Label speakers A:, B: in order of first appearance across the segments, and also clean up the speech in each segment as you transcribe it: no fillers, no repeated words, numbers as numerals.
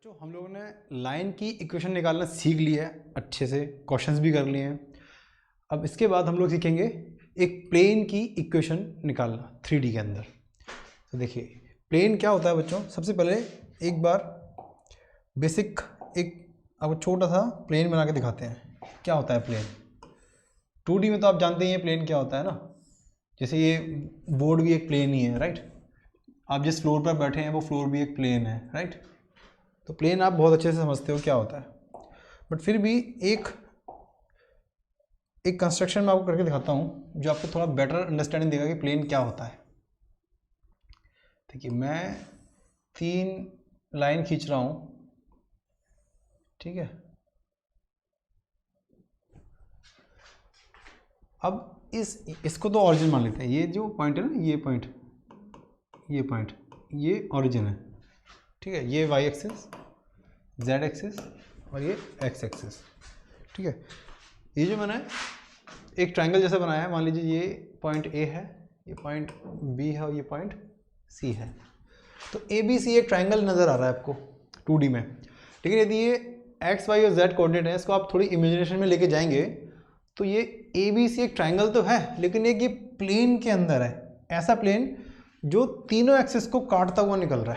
A: बच्चों हम लोगों ने लाइन की इक्वेशन निकालना सीख लिया है, अच्छे से क्वेश्चंस भी कर लिए हैं। अब इसके बाद हम लोग सीखेंगे एक प्लेन की इक्वेशन निकालना 3D के अंदर। तो देखिए प्लेन क्या होता है बच्चों। सबसे पहले एक बार बेसिक एक अब छोटा सा प्लेन बना के दिखाते हैं क्या होता है प्लेन। 2D में तो आप जानते ही हैं प्लेन क्या होता है ना। जैसे ये बोर्ड भी एक प्लेन ही है, राइट। आप जिस फ्लोर पर बैठे हैं वो फ्लोर भी एक प्लेन है, राइट। तो प्लेन आप बहुत अच्छे से समझते हो क्या होता है, बट फिर भी एक कंस्ट्रक्शन मैं आपको करके दिखाता हूँ जो आपको थोड़ा बेटर अंडरस्टैंडिंग देगा कि प्लेन क्या होता है। देखिए मैं 3 लाइन खींच रहा हूँ, ठीक है। अब इसको तो ऑरिजिन मान लेते हैं। ये जो पॉइंट है ना, ये पॉइंट ये ऑरिजिन है, ठीक है। ये वाई एक्सिस, जेड एक्सिस और ये एक्स एक्सिस, ठीक है। ये जो मैंने एक ट्रायंगल जैसा बनाया है, मान लीजिए ये पॉइंट ए है, ये पॉइंट बी है और ये पॉइंट सी है। तो ए बी सी एक ट्रायंगल नज़र आ रहा है आपको 2D में, लेकिन यदि ये एक्स वाई और जेड कोऑर्डिनेट है, इसको आप थोड़ी इमेजिनेशन में लेके जाएंगे तो ये ए बी सी एक ट्रायंगल तो है, लेकिन एक ये प्लेन के अंदर है। ऐसा प्लेन जो तीनों एक्सिस को काटता हुआ निकल रहा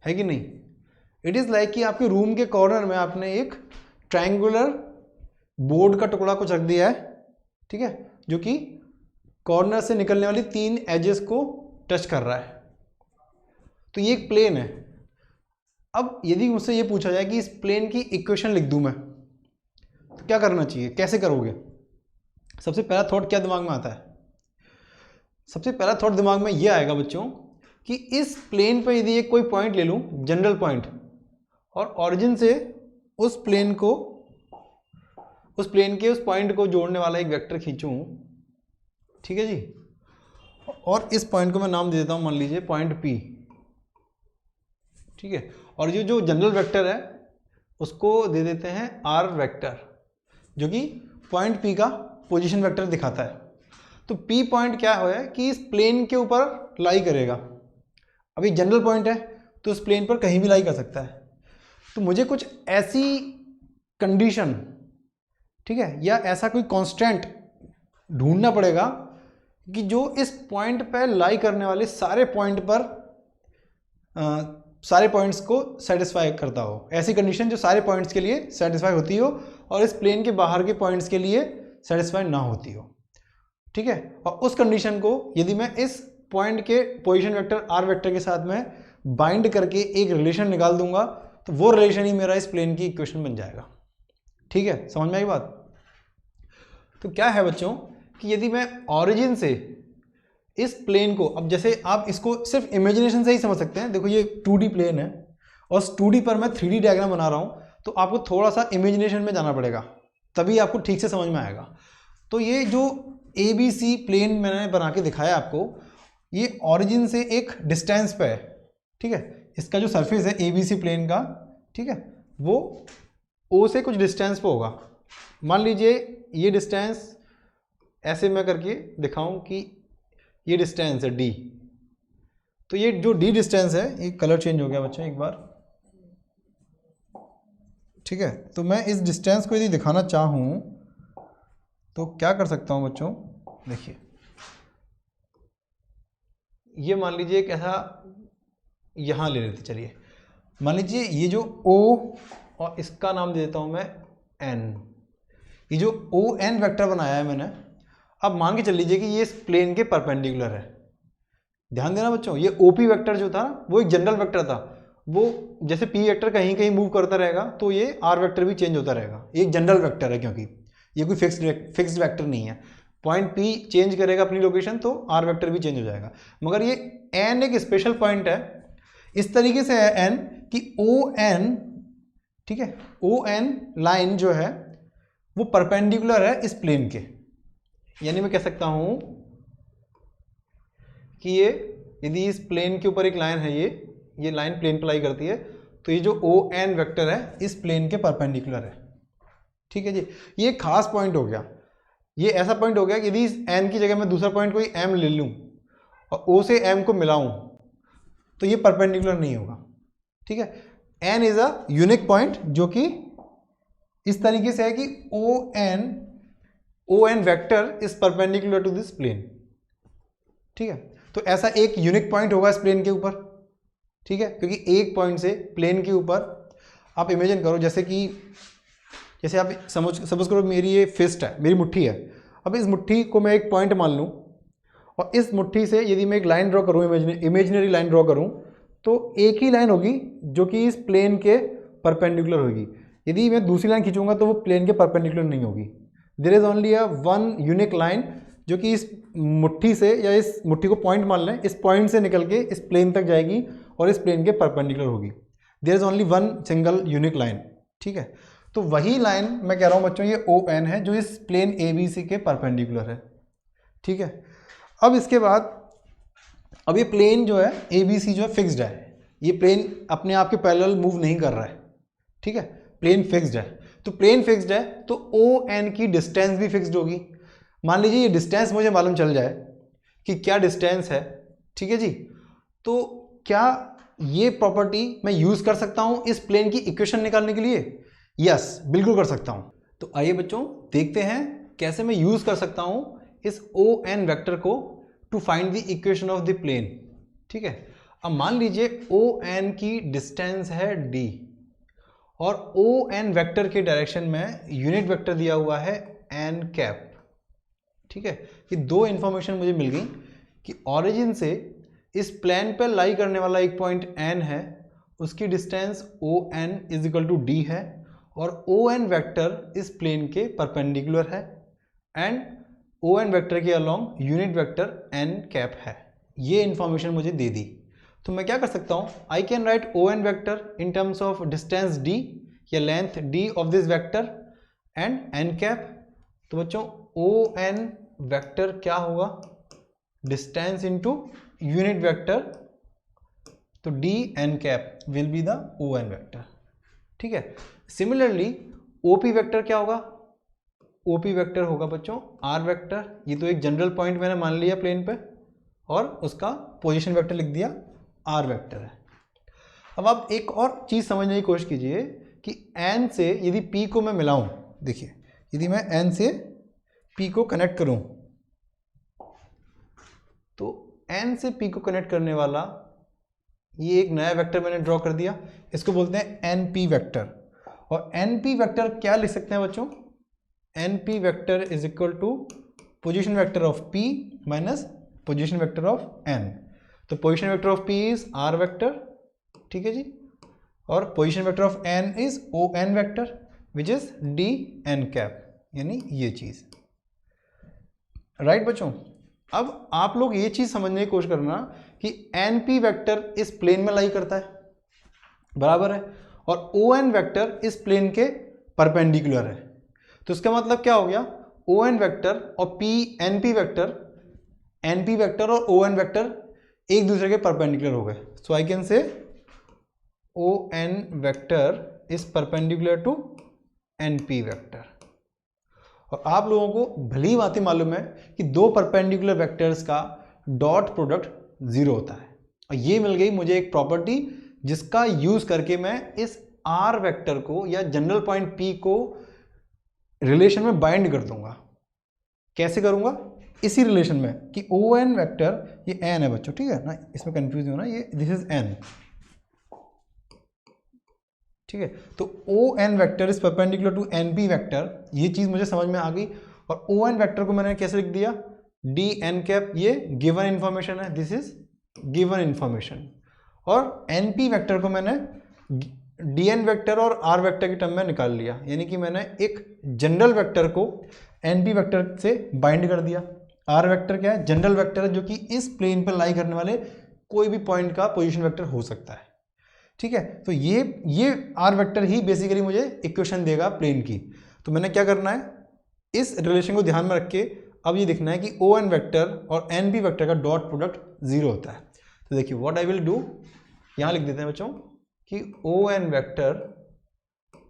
A: है कि नहीं। इट इज़ लाइक कि आपके रूम के कॉर्नर में आपने एक ट्रायंगुलर बोर्ड का टुकड़ा कुछ रख दिया है, ठीक है, जो कि कॉर्नर से निकलने वाली 3 एजेस को टच कर रहा है। तो ये एक प्लेन है। अब यदि मुझसे ये पूछा जाए कि इस प्लेन की इक्वेशन लिख दूं मैं, तो क्या करना चाहिए, कैसे करोगे। सबसे पहला थॉट क्या दिमाग में आता है। सबसे पहला थॉट दिमाग में ये आएगा बच्चों कि इस प्लेन पर यदि एक कोई पॉइंट ले लूं, जनरल पॉइंट, और ऑरिजिन से उस प्लेन के उस पॉइंट को जोड़ने वाला एक वेक्टर खींचूं, ठीक है जी। और इस पॉइंट को मैं नाम दे देता हूं, मान लीजिए पॉइंट P, ठीक है। और ये जो जनरल वेक्टर है उसको दे देते हैं R वेक्टर, जो कि पॉइंट P का पोजीशन वेक्टर दिखाता है। तो P पॉइंट क्या है कि इस प्लेन के ऊपर लाई करेगा। अभी जनरल पॉइंट है तो इस प्लेन पर कहीं भी लाई कर सकता है। तो मुझे कुछ ऐसी कंडीशन, ठीक है, या ऐसा कोई कांस्टेंट ढूंढना पड़ेगा कि जो इस पॉइंट पर लाई करने वाले सारे पॉइंट्स को सेटिस्फाई करता हो। ऐसी कंडीशन जो सारे पॉइंट्स के लिए सेटिस्फाई होती हो और इस प्लेन के बाहर के पॉइंट्स के लिए सेटिस्फाई ना होती हो, ठीक है। और उस कंडीशन को यदि मैं इस पॉइंट के पोजीशन वेक्टर R वेक्टर के साथ में बाइंड करके एक रिलेशन निकाल दूंगा, तो वो रिलेशन ही मेरा इस प्लेन की इक्वेशन बन जाएगा, ठीक है। समझ में आई बात। तो क्या है बच्चों कि यदि मैं ऑरिजिन से इस प्लेन को, अब जैसे आप इसको सिर्फ इमेजिनेशन से ही समझ सकते हैं। देखो ये 2D प्लेन है और 2D पर मैं 3D डायग्राम बना रहा हूं, तो आपको थोड़ा सा इमेजिनेशन में जाना पड़ेगा, तभी आपको ठीक से समझ में आएगा। तो ये जो ABC प्लेन मैंने बना के दिखाया आपको, ये ऑरिजिन से एक डिस्टेंस पे है, ठीक है। इसका जो सरफेस है ABC प्लेन का, ठीक है, वो O से कुछ डिस्टेंस पे होगा। मान लीजिए ये डिस्टेंस ऐसे मैं करके दिखाऊं कि ये डिस्टेंस है D। तो ये जो D डिस्टेंस है, ये कलर चेंज हो गया बच्चों एक बार, ठीक है। तो मैं इस डिस्टेंस को यदि दिखाना चाहूं तो क्या कर सकता हूं बच्चों। देखिए ये मान लीजिए एक ऐसा यहां ले लेते, चलिए मान लीजिए ये जो O और इसका नाम दे देता हूं मैं N। ये जो ON वेक्टर बनाया है मैंने, अब मान के चल लीजिए कि ये इस प्लेन के परपेंडिकुलर है। ध्यान देना बच्चों, ये OP वेक्टर जो था वो एक जनरल वेक्टर था। वो जैसे P वेक्टर कहीं कहीं मूव करता रहेगा तो ये R वेक्टर भी चेंज होता रहेगा। ये एक जनरल वेक्टर है क्योंकि ये कोई फिक्स्ड वेक्टर नहीं है। पॉइंट P चेंज करेगा अपनी लोकेशन तो R वेक्टर भी चेंज हो जाएगा। मगर ये N एक स्पेशल पॉइंट है, इस तरीके से है N कि ON, ठीक है, ON लाइन जो है वो परपेंडिकुलर है इस प्लेन के। यानी मैं कह सकता हूं कि ये यदि इस प्लेन के ऊपर एक लाइन है, ये लाइन प्लेन पर लाई करती है, तो ये जो ON वेक्टर है इस प्लेन के परपेंडिकुलर है, ठीक है जी। ये एक खास पॉइंट हो गया। ये ऐसा पॉइंट हो गया कि यदि इस N की जगह मैं दूसरा पॉइंट कोई M ले लूं और O से M को मिलाऊं, तो ये परपेंडिकुलर नहीं होगा। ठीक है। N is a unique point जो कि इस तरीके से है कि O N vector is perpendicular to this plane, ठीक है। तो ऐसा एक यूनिक पॉइंट होगा इस प्लेन के ऊपर, ठीक है, क्योंकि एक पॉइंट से प्लेन के ऊपर आप इमेजिन करो जैसे आप सपोज करो मेरी ये फिस्ट है, मेरी मुट्ठी है। अब इस मुट्ठी को मैं एक पॉइंट मान लूँ और इस मुट्ठी से यदि मैं एक लाइन ड्रॉ करूँ, इमेजिनरी लाइन ड्रॉ करूँ, तो एक ही लाइन होगी जो कि इस प्लेन के परपेंडिकुलर होगी। यदि मैं दूसरी लाइन खींचूंगा तो वो प्लेन के परपेंडिकुलर नहीं होगी। There is only a one unique line जो कि इस मुट्ठी से, या इस मुट्ठी को पॉइंट मान लें, इस पॉइंट से निकल के इस प्लेन तक जाएगी और इस प्लेन के परपेंडिकुलर होगी। There is only one single unique line, ठीक है। तो वही लाइन मैं कह रहा हूँ बच्चों, ये ओ एन है जो इस प्लेन ए बी सी के परपेंडिकुलर है, ठीक है। अब इसके बाद अब ये प्लेन जो है ए बी सी जो है फिक्स्ड है, ये प्लेन अपने आप के पैरेलल मूव नहीं कर रहा है, ठीक है, प्लेन फिक्स्ड है। तो प्लेन फिक्स्ड है तो ओ एन की डिस्टेंस भी फिक्स्ड होगी। मान लीजिए ये डिस्टेंस मुझे मालूम चल जाए कि क्या डिस्टेंस है, ठीक है जी, तो क्या ये प्रॉपर्टी मैं यूज कर सकता हूं इस प्लेन की इक्वेशन निकालने के लिए? यस, बिल्कुल कर सकता हूं। तो आइए बच्चों देखते हैं कैसे मैं यूज कर सकता हूं इस ओ एन वेक्टर को to find the equation of the plane, ठीक है। अब मान लीजिए ओ एन की डिस्टेंस है डी और ओ एन वेक्टर के डायरेक्शन में यूनिट वेक्टर दिया हुआ है एन कैप, ठीक है। ये दो इंफॉर्मेशन मुझे मिल गई कि ऑरिजिन से इस प्लेन पर लाई करने वाला एक पॉइंट एन है, उसकी distance O N is equal to D है और ओ एन वेक्टर इस प्लेन के परपेंडिकुलर है एंड ओ एन वेक्टर के along unit vector N cap है। ये इंफॉर्मेशन मुझे दे दी, तो मैं क्या कर सकता हूँ, I can write O N vector in terms of distance D या length D of this vector and N cap. तो बच्चों ओ एन वेक्टर क्या होगा, डिस्टेंस इंटू यूनिट वेक्टर, तो D N cap will be the O N vector, ठीक है। Similarly OP vector क्या होगा, ओपी वेक्टर होगा बच्चों आर वेक्टर। ये तो एक जनरल पॉइंट मैंने मान लिया प्लेन पे और उसका पोजीशन वेक्टर लिख दिया आर वेक्टर है। अब आप एक और चीज़ समझने की कोशिश कीजिए कि एन से यदि पी को मैं मिलाऊं, देखिए यदि मैं एन से पी को कनेक्ट करूं तो एन से पी को कनेक्ट करने वाला ये एक नया वेक्टर मैंने ड्रॉ कर दिया, इसको बोलते हैं एन पी वेक्टर। और एन पी वेक्टर क्या लिख सकते हैं बच्चों, N P vector is equal to position vector of P minus position vector of N. तो position vector of P is R vector, ठीक है जी, और position vector of N is O N vector which is D N cap, यानी ये चीज, right बच्चों। अब आप लोग ये चीज समझने की कोशिश करना कि एन पी वेक्टर इस प्लेन में लाई करता है, बराबर है, और ओ एन वेक्टर इस प्लेन के परपेंडिकुलर है। तो इसका मतलब क्या हो गया, ओ एन वेक्टर और पी एन पी वेक्टर और ओ एन वेक्टर एक दूसरे के परपेंडिकुलर हो गए। सो I can say O N vector is perpendicular to N P vector. और आप लोगों को भली भांति मालूम है कि दो परपेंडिकुलर वेक्टर्स का डॉट प्रोडक्ट जीरो होता है, और ये मिल गई मुझे एक प्रॉपर्टी जिसका यूज करके मैं इस आर वेक्टर को या जनरल पॉइंट पी को रिलेशन में बाइंड कर दूंगा। कैसे करूंगा, इसी रिलेशन में कि ओ एन वेक्टर, ये एन है बच्चों, ठीक है ना, इसमें कंफ्यूज नहीं होना, ये दिस इज एन, ठीक है। तो O N vector is perpendicular to N P vector, ये चीज मुझे समझ में आ गई। और ओ एन वेक्टर को मैंने कैसे लिख दिया, डी एन कैप, ये गिवन इंफॉर्मेशन है, दिस इज गिवन इंफॉर्मेशन। और एन पी वेक्टर को मैंने डी एन वेक्टर और आर वेक्टर के टर्म में निकाल लिया, यानी कि मैंने एक जनरल वेक्टर को एन पी वेक्टर से बाइंड कर दिया। आर वेक्टर क्या है, जनरल वेक्टर है जो कि इस प्लेन पर लाई करने वाले कोई भी पॉइंट का पोजीशन वेक्टर हो सकता है, ठीक है। तो ये आर वेक्टर ही बेसिकली मुझे इक्वेशन देगा प्लेन की। तो मैंने क्या करना है, इस रिलेशन को ध्यान में रख के अब ये देखना है कि ओ एन वेक्टर और एन पी वेक्टर का डॉट प्रोडक्ट जीरो होता है। तो देखिए व्हाट आई विल डू, यहाँ लिख देते हैं बच्चों कि ओ एन वेक्टर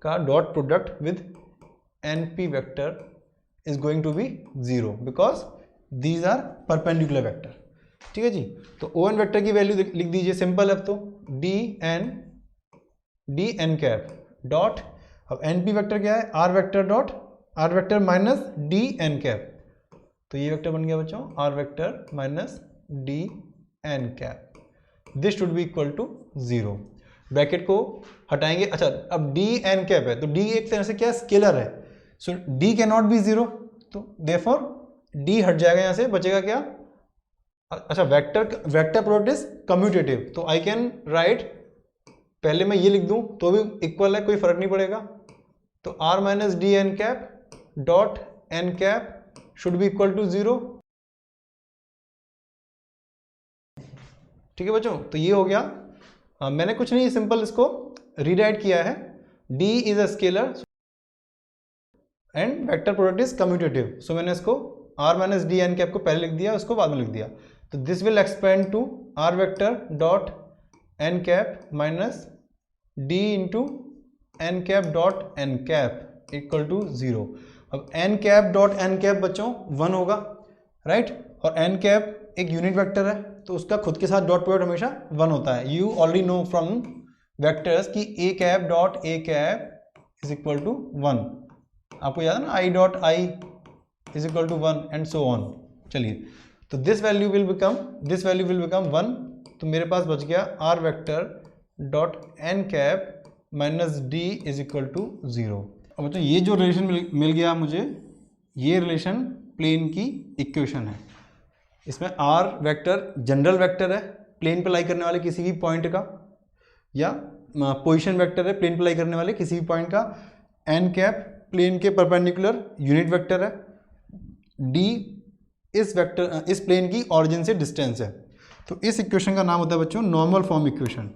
A: का dot product with N P vector is going to be zero because these are perpendicular vector, ठीक है जी। तो ओ एन वेक्टर की वैल्यू लिख दीजिए, सिंपल है। अब तो D N D N cap dot, अब एन पी वेक्टर क्या है, R vector dot R vector minus D N cap, तो ये वेक्टर बन गया बच्चों R vector minus D N cap, this should be equal to 0। Bracket को हटाएंगे, अच्छा अब डी एन कैप है तो डी एक तरह से क्या स्केलर है, सो डी कैन नॉट बी 0, तो देयरफॉर डी हट जाएगा, यहाँ से बचेगा क्या, अच्छा वेक्टर प्रोडक्ट इज कम्यूटेटिव, तो आई कैन राइट, पहले मैं ये लिख दूं तो भी इक्वल है, कोई फर्क नहीं पड़ेगा, तो R minus D N cap dot N cap should be equal to 0। ठीक है बच्चों, तो ये हो गया, मैंने कुछ नहीं सिंपल इसको रीराइट किया है, d is a scalar and vector product is commutative, so मैंने इसको r minus D N cap को पहले लिख दिया, उसको बाद में लिख दिया, तो this will expand to r vector dot N cap minus d into N cap dot N cap equal to 0। अब N cap dot N cap बच्चों 1 होगा, राइट, और एन कैप एक यूनिट वेक्टर है तो उसका खुद के साथ डॉट प्रोडक्ट हमेशा 1 होता है। You already know from vectors कि A cap dot A cap is equal to 1, आपको याद है ना, I dot I is equal to 1 and so on. चलिए, तो दिस वैल्यू विल बिकम 1, तो मेरे पास बच गया R vector dot N cap minus D is equal to 0। अब बच्चों ये जो रिलेशन मिल गया मुझे, ये रिलेशन प्लेन की इक्वेशन है, इसमें आर वेक्टर जनरल वेक्टर है प्लेन पे लाई करने वाले किसी भी पॉइंट का, या पोजीशन वेक्टर है प्लेन पे लाई करने वाले किसी भी पॉइंट का, एन कैप प्लेन के परपेंडिकुलर यूनिट वेक्टर है, डी इस प्लेन की ऑरिजिन से डिस्टेंस है। तो इस इक्वेशन का नाम होता है बच्चों normal form equation,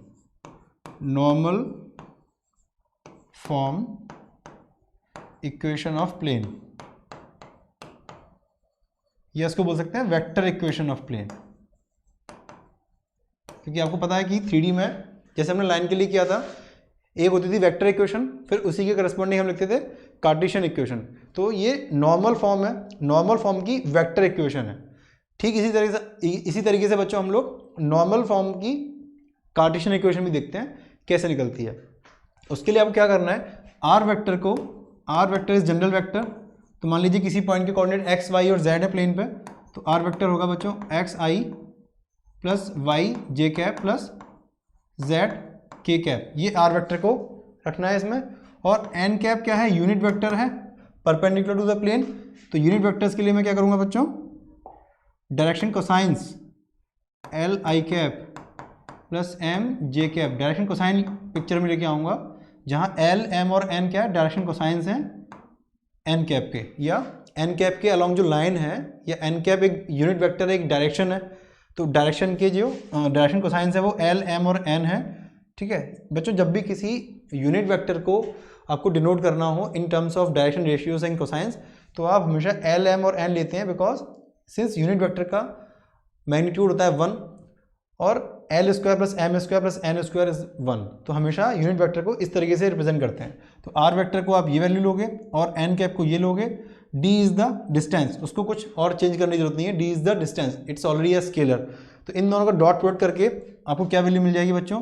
A: normal form equation of plane, या इसको बोल सकते हैं वेक्टर इक्वेशन ऑफ प्लेन, क्योंकि आपको पता है कि 3D में जैसे हमने लाइन के लिए किया था, एक होती थी वेक्टर इक्वेशन, फिर उसी के करस्पॉन्डिंग हम लिखते थे कार्टेशियन इक्वेशन, तो ये नॉर्मल फॉर्म है, नॉर्मल फॉर्म की वेक्टर इक्वेशन है। ठीक इसी तरीके से बच्चों हम लोग नॉर्मल फॉर्म की कार्टेशियन इक्वेशन भी देखते हैं कैसे निकलती है। उसके लिए आपको क्या करना है, R vector is general vector, तो मान लीजिए किसी पॉइंट के कोऑर्डिनेट एक्स वाई और जेड है प्लेन पे, तो आर वेक्टर होगा बच्चों X I plus Y J cap plus Z K cap, ये आर वेक्टर को रखना है इसमें। और एन कैप क्या है, यूनिट वेक्टर है परपेंडिकुलर टू द प्लेन, तो यूनिट वेक्टर्स के लिए मैं क्या करूँगा बच्चों, डायरेक्शन कोसाइंस एल आई cap plus M J cap, direction cosine picture में लेके आऊँगा, जहाँ एल एम और एन क्या है डायरेक्शन कोसाइंस हैं एन कैप के, या एन कैप के अलॉन्ग जो लाइन है, या एन कैप एक यूनिट वेक्टर है, एक डायरेक्शन है, तो डायरेक्शन के जो डायरेक्शन कोसाइंस है वो एल एम और एन है। ठीक है बच्चों, जब भी किसी यूनिट वेक्टर को आपको डिनोट करना हो in terms of direction ratios and cosines, तो आप हमेशा एल एम और एन लेते हैं, बिकॉज सिंस यूनिट वेक्टर का मैग्नीट्यूड होता है 1 और L square plus M square plus N square is 1, तो हमेशा यूनिट वेक्टर को इस तरीके से रिप्रेजेंट करते हैं। तो आर वेक्टर को आप ये वैल्यू लोगे और एन कैप को ये लोगे, डी इज द डिस्टेंस, उसको कुछ और चेंज करने की जरूरत नहीं है, D is the distance, it's already a scalar. तो इन दोनों का डॉट प्रोडक्ट करके आपको क्या वैल्यू मिल जाएगी बच्चों,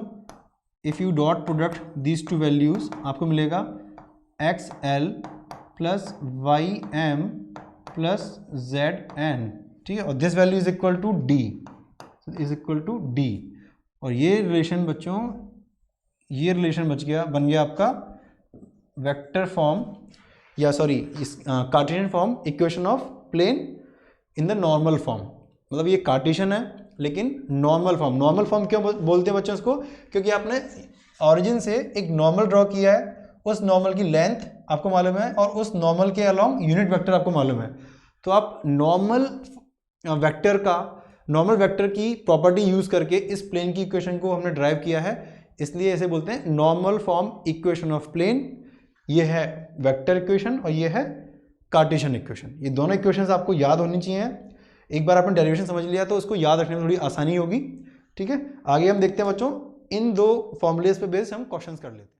A: if you dot product these two values, आपको मिलेगा X L plus Y M plus Z N. ठीक है, और this value is equal to D, is equal to D, और ये रिलेशन बच्चों, ये रिलेशन बन गया आपका वेक्टर फॉर्म, या sorry Cartesian form equation of plane in the normal form. मतलब ये कार्टेशियन है लेकिन नॉर्मल फॉर्म क्यों बोलते हैं बच्चों इसको, क्योंकि आपने ऑरिजिन से एक नॉर्मल ड्रॉ किया है, उस नॉर्मल की लेंथ आपको मालूम है और उस नॉर्मल के अलॉन्ग यूनिट वेक्टर आपको मालूम है, तो आप नॉर्मल वेक्टर की प्रॉपर्टी यूज करके इस प्लेन की इक्वेशन को हमने ड्राइव किया है, इसलिए ऐसे बोलते हैं normal form equation of plane. ये है वेक्टर इक्वेशन और ये है कार्टेशियन इक्वेशन। ये दोनों इक्वेशंस आपको याद होनी चाहिए। एक बार आपने डेरिवेशन समझ लिया तो उसको याद रखने में थोड़ी आसानी होगी। ठीक है, आगे हम देखते हैं बच्चों, इन दो फॉर्मूलेज पे बेस हम क्वेश्चंस कर लेते हैं।